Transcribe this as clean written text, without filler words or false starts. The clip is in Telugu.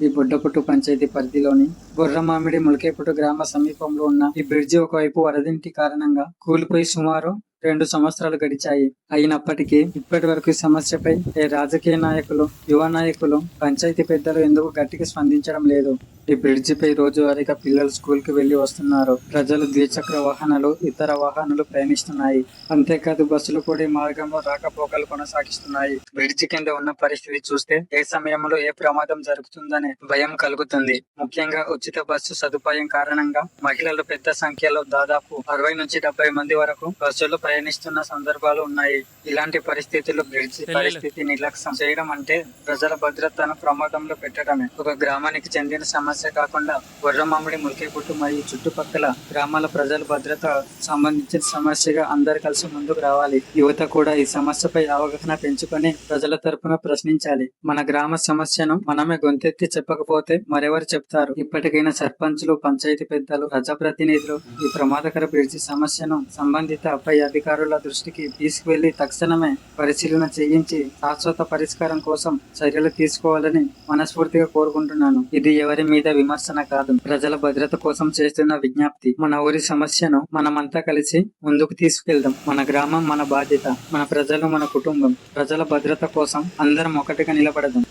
ఈ బుడ్డపుట్టు పంచాయతీ పరిధిలోని బుర్రమామిడి ములకేపుట్టు గ్రామ సమీపంలో ఉన్న ఈ బ్రిడ్జి ఒకవైపు వరదింటి కారణంగా కూలిపోయి సుమారు 2 సంవత్సరాలు గడిచాయి. అయినప్పటికీ ఇప్పటి వరకు ఈ సమస్యపై ఏ రాజకీయ నాయకులు, యువ నాయకులు, పంచాయతీ పెద్దలు ఎందుకు గట్టిగా స్పందించడం లేదు. ఈ బ్రిడ్జిపై రోజువారీగా పిల్లలు స్కూల్ కి వెళ్లి వస్తున్నారు. ప్రజలు ద్విచక్ర వాహనాలు, ఇతర వాహనాలు ప్రయాణిస్తున్నాయి. అంతేకాదు బస్సులు కూడా ఈ మార్గంలో రాకపోకలు కొనసాగిస్తున్నాయి. బ్రిడ్జి కింద ఉన్న పరిస్థితి చూస్తే ఏ సమయంలో ఏ ప్రమాదం జరుగుతుందనే భయం కలుగుతుంది. ముఖ్యంగా ఉచిత బస్సు సదుపాయం కారణంగా మహిళలు పెద్ద సంఖ్యలో దాదాపు 60 నుంచి 70 మంది వరకు బస్సులు ప్రయాణిస్తున్న సందర్భాలు ఉన్నాయి. ఇలాంటి పరిస్థితుల్లో బ్రిడ్జి పరిస్థితి నిర్లక్ష్యం చేయడం అంటే ప్రజల భద్రతను ప్రమాదంలో పెట్టడమే. ఒక గ్రామానికి చెందిన సమస్య కాకుండా బుర్రమామిడి, ములకేపుట్టు మరియు చుట్టుపక్కల గ్రామాల ప్రజల భద్రత సంబంధించిన సమస్యగా అందరు కలిసి ముందుకు రావాలి. యువత కూడా ఈ సమస్యపై అవగాహన పెంచుకొని ప్రజల తరపున ప్రశ్నించాలి. మన గ్రామ సమస్యను మనమే గొంతెత్తి చెప్పకపోతే మరెవరు చెప్తారు? ఇప్పటికైనా సర్పంచులు, పంచాయతీ పెద్దలు, ప్రజాప్రతినిధులు ఈ ప్రమాదకర బ్రిడ్జి సమస్యను సంబంధిత పై అధికారుల దృష్టికి తీసుకువెళ్లి తక్షణమే పరిశీలన చేయించి శాశ్వత పరిష్కారం కోసం చర్యలు తీసుకోవాలని మనస్ఫూర్తిగా కోరుకుంటున్నాను. ఇది ఎవరి మీద విమర్శన కాదు, ప్రజల భద్రత కోసం చేస్తున్న విజ్ఞప్తి. మన ఊరి సమస్యను మనమంతా కలిసి ముందుకు తీసుకెళ్దాం. మన గ్రామం మన బాధ్యత, మన ప్రజలు మన కుటుంబం. ప్రజల భద్రత కోసం అందరం ఒకటిగా నిలబడదాం.